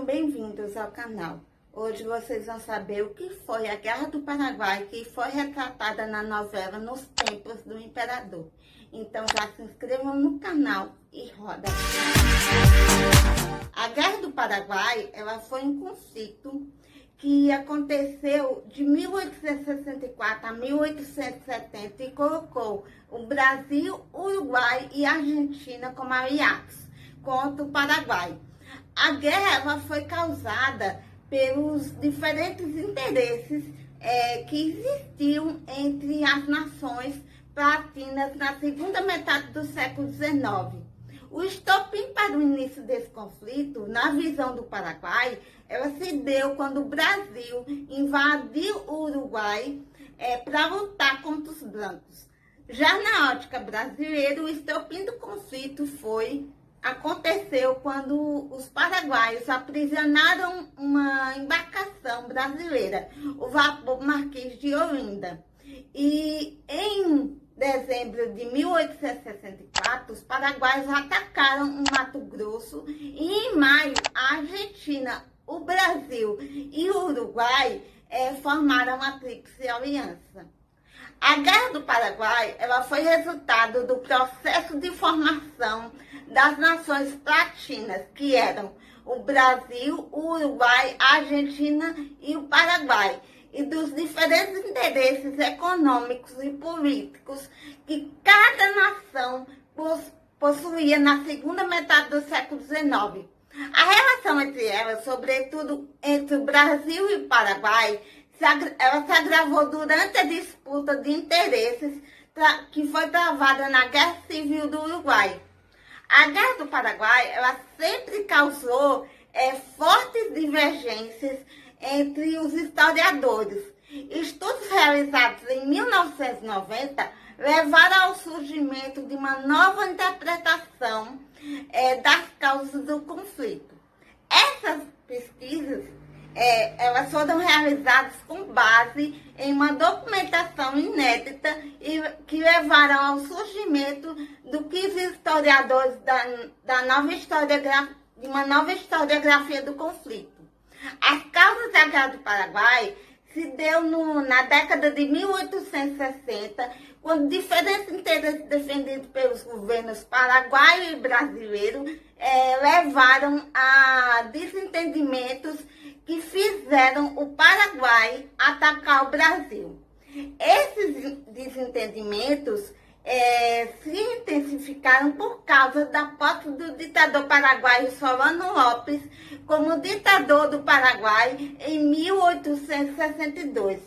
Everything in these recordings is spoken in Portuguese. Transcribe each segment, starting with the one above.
Sejam bem-vindos ao canal. Hoje vocês vão saber o que foi a Guerra do Paraguai, que foi retratada na novela Nos Tempos do Imperador. Então já se inscrevam no canal e roda. A Guerra do Paraguai, ela foi um conflito que aconteceu de 1864 a 1870 e colocou o Brasil, Uruguai e Argentina como aliados contra o Paraguai. A guerra foi causada pelos diferentes interesses que existiam entre as nações latinas na segunda metade do século XIX. O estopim para o início desse conflito, na visão do Paraguai, ela se deu quando o Brasil invadiu o Uruguai para lutar contra os brancos. Já na ótica brasileira, o estopim do conflito aconteceu quando os paraguaios aprisionaram uma embarcação brasileira, o vapor Marquês de Olinda. E em dezembro de 1864, os paraguaios atacaram o Mato Grosso e em maio a Argentina, o Brasil e o Uruguai formaram a Tríplice Aliança. A Guerra do Paraguai foi resultado do processo de formação das nações latinas, que eram o Brasil, o Uruguai, a Argentina e o Paraguai, e dos diferentes interesses econômicos e políticos que cada nação possuía na segunda metade do século XIX. A relação entre elas, sobretudo entre o Brasil e o Paraguai, ela se agravou durante a disputa de interesses que foi travada na Guerra Civil do Uruguai. A Guerra do Paraguai ela sempre causou fortes divergências entre os historiadores. Estudos realizados em 1990 levaram ao surgimento de uma nova interpretação das causas do conflito. Essas pesquisas elas foram realizadas com base em uma documentação inédita e que levaram ao surgimento do que os historiadores de uma nova historiografia do conflito. As causas da Guerra do Paraguai se deu na década de 1860, quando diferentes interesses defendidos pelos governos paraguaio e brasileiro levaram a desentendimentos que fizeram o Paraguai atacar o Brasil. Esses desentendimentos se intensificaram por causa da posse do ditador paraguaio Solano Lopes como ditador do Paraguai em 1862.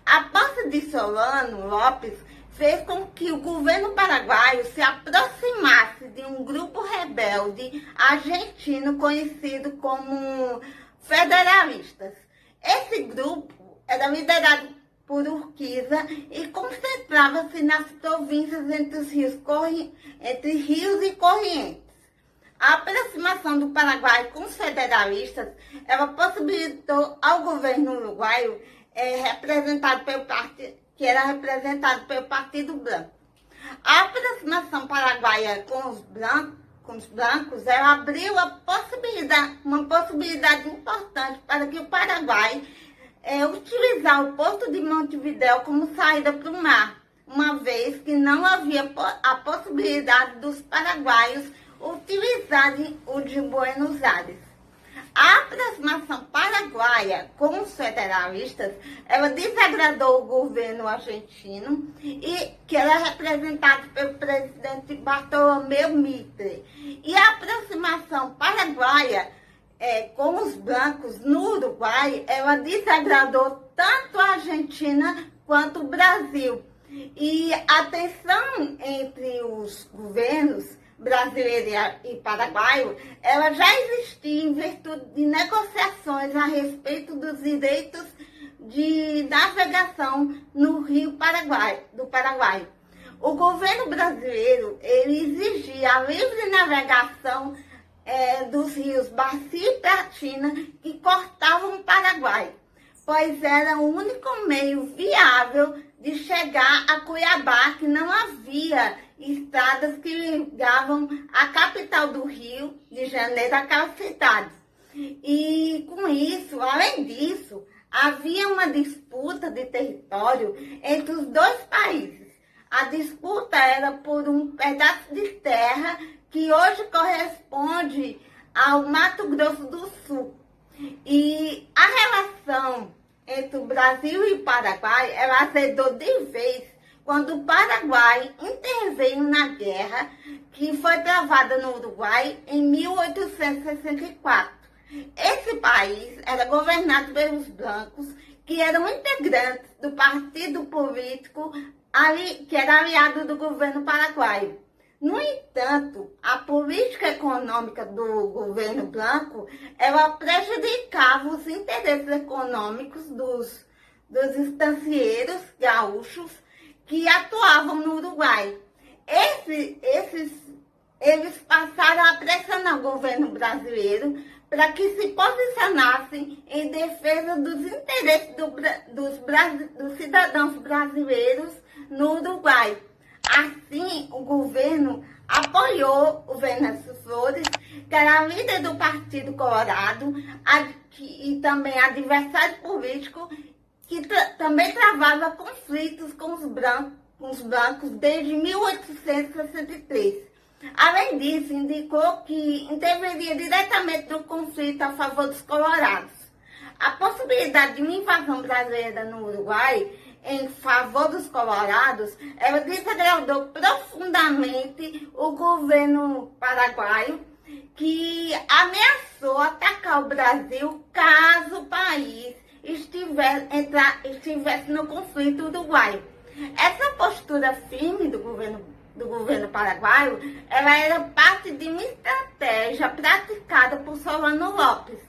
A posse de Solano Lopes fez com que o governo paraguaio se aproximasse de um grupo rebelde argentino conhecido como federalistas. Esse grupo era liderado por Urquiza e concentrava-se nas províncias entre rios e correntes. A aproximação do Paraguai com os federalistas ela possibilitou ao governo uruguaio que era representado pelo Partido Branco. A aproximação paraguaia com os brancos, ela abriu uma possibilidade importante para que o Paraguai utilizar o porto de Montevidéu como saída para o mar, uma vez que não havia a possibilidade dos paraguaios utilizarem o de Buenos Aires. A aproximação paraguaia com os federalistas, ela desagradou o governo argentino, que era representado pelo presidente Bartolomeu Mitre. E a aproximação paraguaia com os brancos no Uruguai, ela desagradou tanto a Argentina quanto o Brasil. E a tensão entre os governos brasileiro e paraguaio, ela já existia em virtude de negociações a respeito dos direitos de navegação no Rio do Paraguai. O governo brasileiro ele exigia a livre navegação dos rios Bacia e Platina que cortavam o Paraguai, pois era o único meio viável de chegar a Cuiabá, que não havia estradas que ligavam a capital do Rio de Janeiro àquela cidade. E isso, além disso, havia uma disputa de território entre os dois países. A disputa era por um pedaço de terra que hoje corresponde ao Mato Grosso do Sul. E a relação entre o Brasil e o Paraguai ela azedou de vez quando o Paraguai interveio na guerra que foi travada no Uruguai em 1864. Esse país era governado pelos brancos, que eram integrantes do partido político que era aliado do governo paraguaio. No entanto, a política econômica do governo branco ela prejudicava os interesses econômicos dos estancieiros gaúchos que atuavam no Uruguai. Eles passaram a pressionar o governo brasileiro para que se posicionassem em defesa dos interesses dos cidadãos brasileiros no Uruguai. Assim, o governo apoiou o Venâncio Flores, que era líder do Partido Colorado e também adversário político, que também travava conflitos com os brancos desde 1863. Além disso, indicou que interviria diretamente no conflito a favor dos colorados. A possibilidade de uma invasão brasileira no Uruguai em favor dos colorados, ela desagradou profundamente o governo paraguaio, que ameaçou atacar o Brasil caso o país estivesse no conflito uruguaio. Essa postura firme do governo paraguaio, ela era parte de uma estratégia praticada por Solano Lopes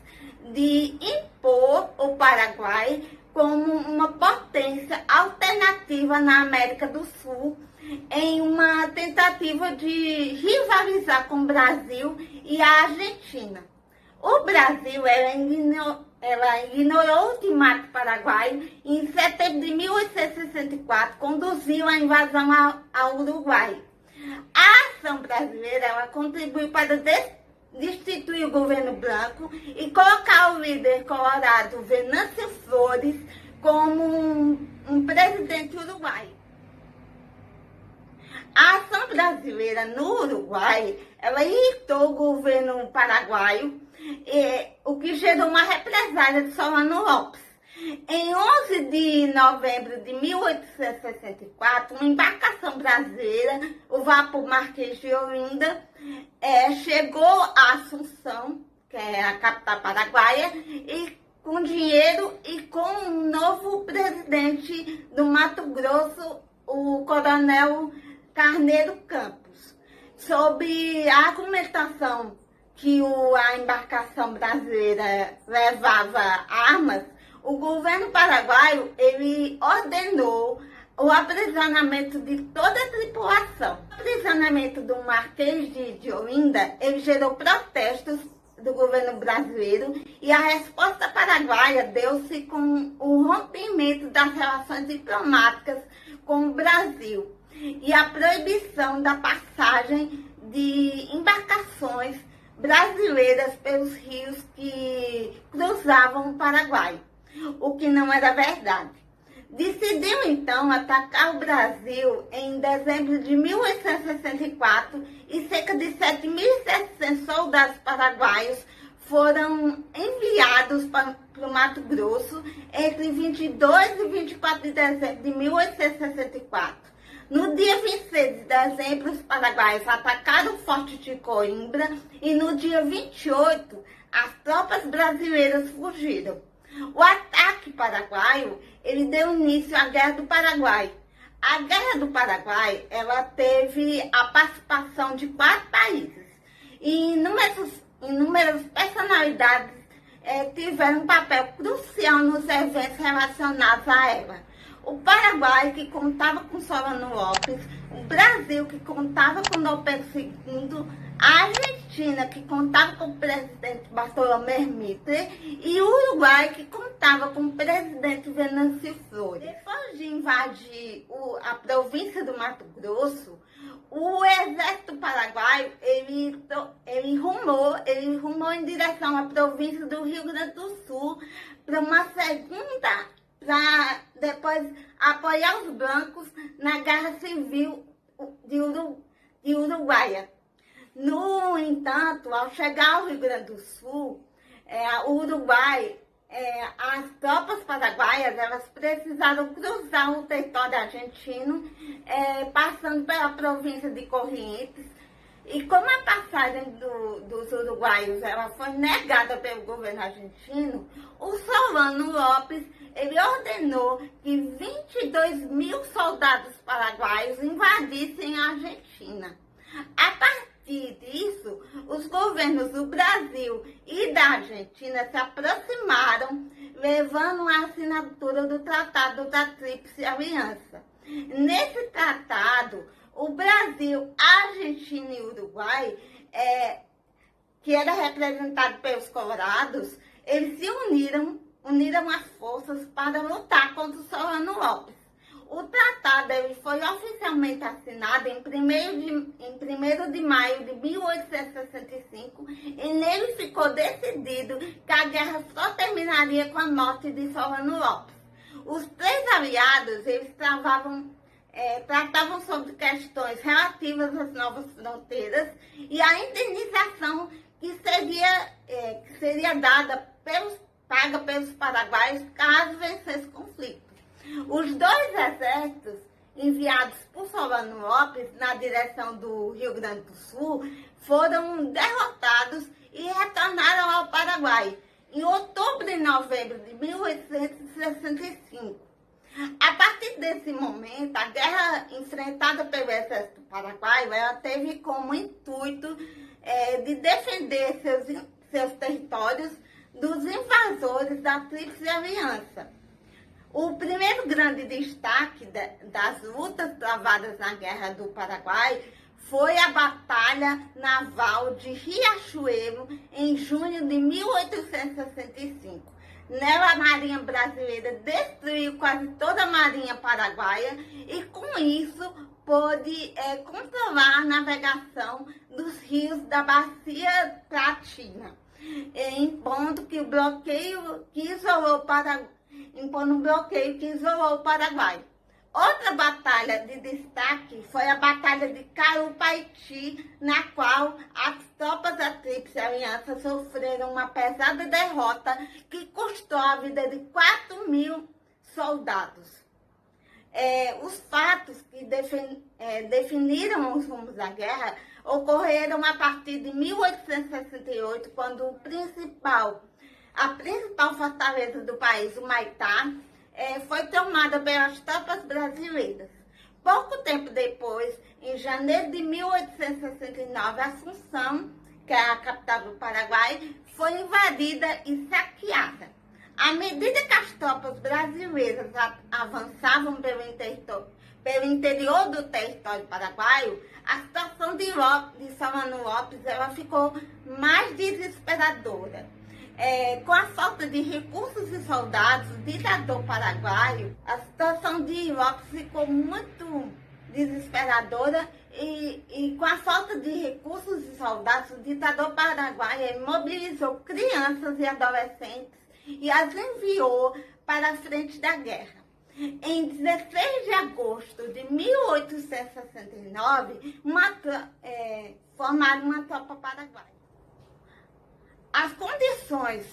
de impor o Paraguai como uma potência alternativa na América do Sul, em uma tentativa de rivalizar com o Brasil e a Argentina. O Brasil ela ignorou o ultimato paraguaio e, em setembro de 1864, conduziu a invasão ao Uruguai. A ação brasileira ela contribuiu para destituir o governo branco e colocar o líder colorado Venâncio Flores como um presidente uruguaio. A ação brasileira no Uruguai ela irritou o governo paraguaio, o que gerou uma represália de Solano Lopes. Em 11 de novembro de 1864, uma embarcação brasileira, o vapor Marquês de Olinda, chegou a Assunção, que é a capital paraguaia, e com dinheiro e com um novo presidente do Mato Grosso, o coronel Carneiro Campos. Sob a argumentação que a embarcação brasileira levava armas, o governo paraguaio ele ordenou o aprisionamento de toda a tripulação. O aprisionamento do Marquês de Olinda ele gerou protestos do governo brasileiro e a resposta paraguaia deu-se com o rompimento das relações diplomáticas com o Brasil e a proibição da passagem de embarcações brasileiras pelos rios que cruzavam o Paraguai, o que não era verdade. Decidiu então atacar o Brasil em dezembro de 1864 e cerca de 7.700 soldados paraguaios foram enviados para o Mato Grosso entre 22 e 24 de dezembro de 1864. No dia 26 de dezembro, os paraguaios atacaram o Forte de Coimbra e no dia 28, as tropas brasileiras fugiram. O ataque paraguaio, ele deu início à Guerra do Paraguai. A Guerra do Paraguai, ela teve a participação de 4 países e inúmeras personalidades tiveram um papel crucial nos eventos relacionados a ela. O Paraguai, que contava com Solano Lopes, o Brasil, que contava com Dom Pedro II, a Argentina, que contava com o presidente Bartolomé Mitre, e o Uruguai, que contava com o presidente Venâncio Flores. Depois de invadir a província do Mato Grosso, O exército paraguaio, ele rumou em direção à província do Rio Grande do Sul para uma segunda, para depois apoiar os brancos na Guerra Civil de Uruguaia. No entanto, ao chegar ao Rio Grande do Sul, o Uruguai, as tropas paraguaias, elas precisaram cruzar o território argentino, passando pela província de Corrientes. E como a passagem dos uruguaios ela foi negada pelo governo argentino, o Solano Lopes ele ordenou que 22.000 soldados paraguaios invadissem a Argentina. A partir disso, os governos do Brasil e da Argentina se aproximaram, levando a assinatura do Tratado da Tríplice Aliança. Nesse tratado, o Brasil, a Argentina e o Uruguai, que era representado pelos colorados, eles se uniram as forças para lutar contra o Solano Lopes. O tratado ele foi oficialmente assinado em 1º de maio de 1865 e nele ficou decidido que a guerra só terminaria com a morte de Solano Lopes. Os três aliados eles tratavam sobre questões relativas às novas fronteiras e a indenização que seria paga pelos paraguaios caso vencesse o conflito. Os dois exércitos enviados por Solano Lopes na direção do Rio Grande do Sul foram derrotados e retornaram ao Paraguai em outubro e novembro de 1865. A partir desse momento, a guerra enfrentada pelo exército paraguaio ela teve como intuito de defender seus territórios dos invasores da Tríplice Aliança. O primeiro grande destaque das lutas travadas na Guerra do Paraguai foi a Batalha Naval de Riachuelo, em junho de 1865. Nela, a Marinha Brasileira destruiu quase toda a Marinha Paraguaia e, com isso, pôde controlar a navegação dos rios da Bacia Platina, impondo um bloqueio que isolou o Paraguai. Outra batalha de destaque foi a Batalha de Carupaiti, na qual as tropas da Tríplice Aliança sofreram uma pesada derrota que custou a vida de 4.000 soldados. Os fatos que definiram os rumos da guerra ocorreram a partir de 1868, quando a principal fortaleza do país, o Maitá, foi tomada pelas tropas brasileiras. Pouco tempo depois, em janeiro de 1869, Assunção, que é a capital do Paraguai, foi invadida e saqueada. À medida que as tropas brasileiras avançavam pelo interior do território paraguaio, a situação de Solano Lopes ela ficou mais desesperadora. Com a falta de recursos e soldados, o ditador paraguaio, a situação de Lopes ficou muito desesperadora e com a falta de recursos e soldados, o ditador paraguaio mobilizou crianças e adolescentes e as enviou para a frente da guerra. Em 16 de agosto de 1869, formaram uma tropa paraguaia. As condições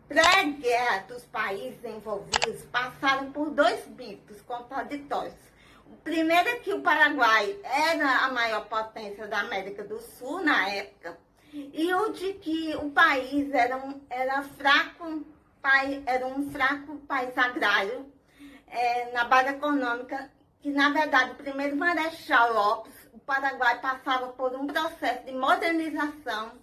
pré-guerra dos países envolvidos passaram por dois mitos contraditórios. O primeiro é que o Paraguai era a maior potência da América do Sul na época, e o de que o país era um fraco país agrário na base econômica, que na verdade o primeiro Marechal Lopes, o Paraguai passava por um processo de modernização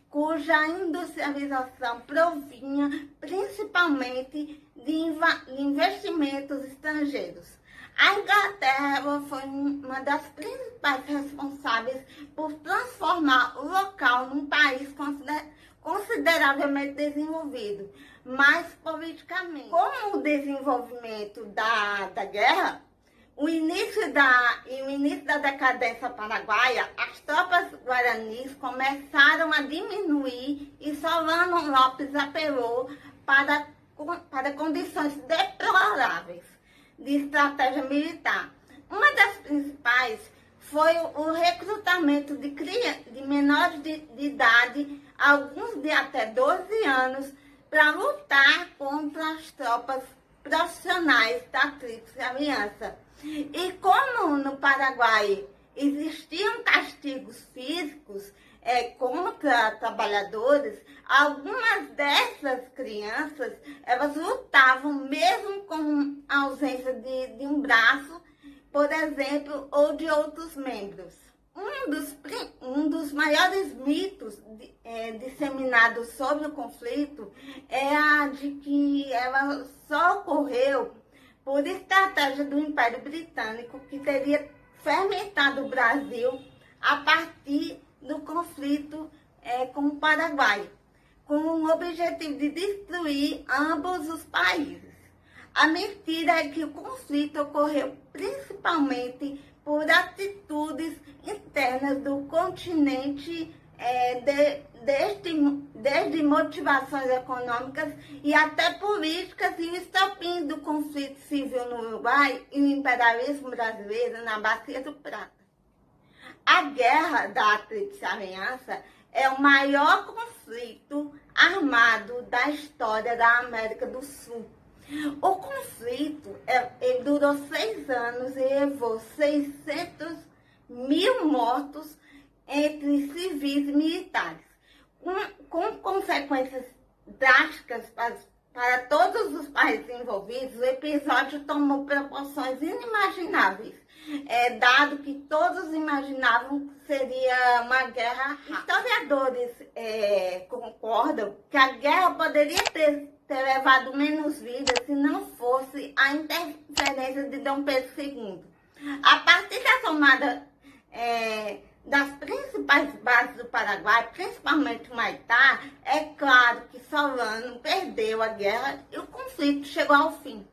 cuja industrialização provinha principalmente de investimentos estrangeiros. A Inglaterra foi uma das principais responsáveis por transformar o local num país consideravelmente desenvolvido, mas politicamente. Com o desenvolvimento da guerra, o início da decadência paraguaia, as tropas guaranis começaram a diminuir e Solano Lopes apelou para condições deploráveis de estratégia militar. Uma das principais foi o recrutamento de menores de idade, alguns de até 12 anos, para lutar contra as tropas profissionais da Tríplice Aliança. E como no Paraguai existiam castigos físicos contra trabalhadores, algumas dessas crianças, elas lutavam mesmo com a ausência de um braço, por exemplo, ou de outros membros. Um dos maiores mitos disseminados sobre o conflito é a de que ela só ocorreu por estratégia do Império Britânico, que teria fermentado o Brasil a partir do conflito com o Paraguai, com o objetivo de destruir ambos os países. A mentira é que o conflito ocorreu principalmente por atitudes internas do continente, desde motivações econômicas e até políticas, e o estopim do conflito civil no Uruguai e o imperialismo brasileiro na Bacia do Prata. A Guerra da Tríplice Aliança é o maior conflito armado da história da América do Sul. O conflito ele durou 6 anos e levou 600 mil mortos entre civis e militares, com consequências drásticas para todos os países envolvidos. O episódio tomou proporções inimagináveis, dado que todos imaginavam que seria uma guerra rápida. Historiadores concordam que a guerra poderia ter levado menos vidas se não fosse a interferência de Dom Pedro II. A partir da tomada das principais bases do Paraguai, principalmente Maitá, é claro que Solano perdeu a guerra e o conflito chegou ao fim.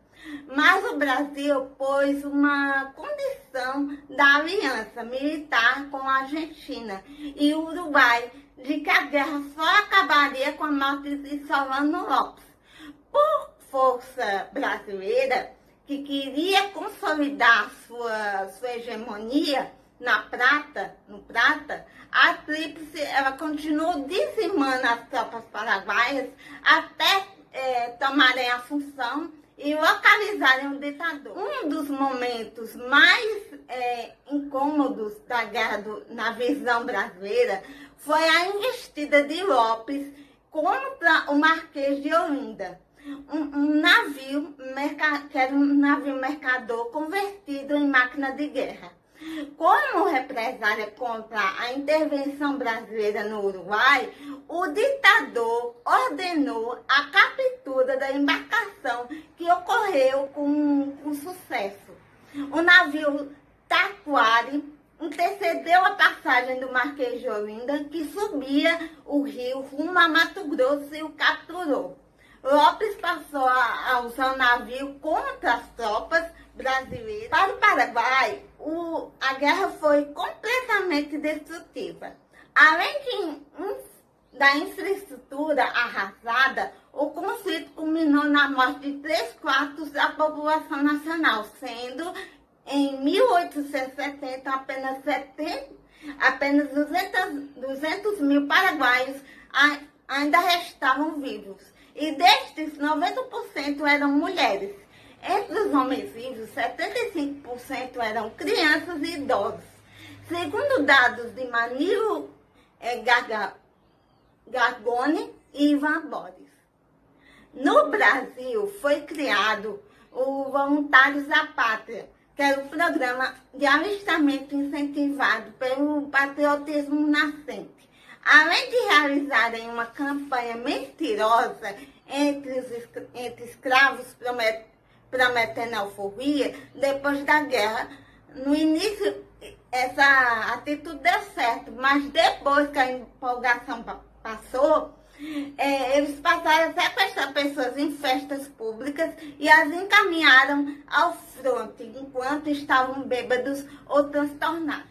Mas o Brasil pôs uma condição da aliança militar com a Argentina e o Uruguai de que a guerra só acabaria com a morte de Solano Lopes. Por força brasileira, que queria consolidar sua hegemonia no Prata, a Tríplice ela continuou dizimando as tropas paraguaias até tomarem a Assunção e localizarem o ditador. Um dos momentos mais incômodos da guerra na visão brasileira foi a investida de Lopes contra o Marquês de Olinda, um navio que era um navio mercador convertido em máquina de guerra. Como represália contra a intervenção brasileira no Uruguai, o ditador ordenou a captura da embarcação, que ocorreu com sucesso. O navio Taquari antecedeu a passagem do Marquês de Olinda, que subia o rio rumo a Mato Grosso, e o capturou. Lopes passou a usar o navio contra as tropas brasileiras. Para o Paraguai, a guerra foi completamente destrutiva. Além da infraestrutura arrasada, o conflito culminou na morte de 3/4 da população nacional, sendo em 1870 apenas 200 mil paraguaios ainda restavam vivos. E destes, 90% eram mulheres. Entre os homens vivos, 75% eram crianças e idosos. Segundo dados de Manilo Gargone e Ivan Boris. No Brasil, foi criado o Voluntários da Pátria, que era o programa de alistamento incentivado pelo patriotismo nascente. Além de realizarem uma campanha mentirosa entre escravos prometendo alforria, depois da guerra, no início essa atitude deu certo, mas depois que a empolgação passou, Eles passaram a sequestrar pessoas em festas públicas e as encaminharam ao fronte enquanto estavam bêbados ou transtornados.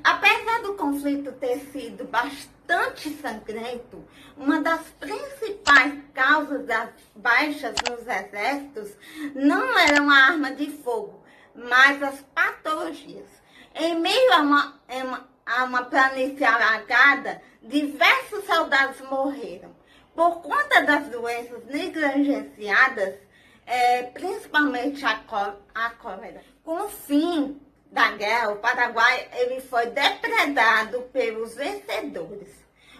Apesar do conflito ter sido bastante sangrento, uma das principais causas das baixas nos exércitos não eram a arma de fogo, mas as patologias. Em meio a uma planície alagada, diversos soldados morreram por conta das doenças negligenciadas, principalmente a cólera. Com o fim da guerra, o Paraguai ele foi depredado pelos vencedores.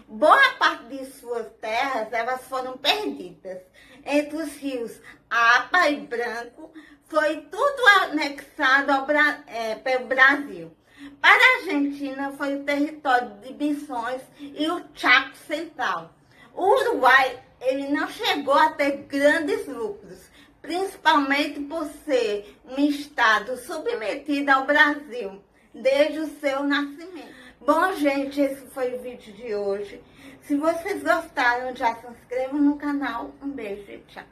Boa parte de suas terras elas foram perdidas. Entre os rios Apa e Branco, foi tudo anexado pelo Brasil. Para a Argentina, foi o território de Missões e o Chaco Central. O Uruguai ele não chegou a ter grandes lucros, principalmente por ser um estado submetido ao Brasil desde o seu nascimento. Bom, gente, esse foi o vídeo de hoje. Se vocês gostaram, já se inscrevam no canal. Um beijo e tchau.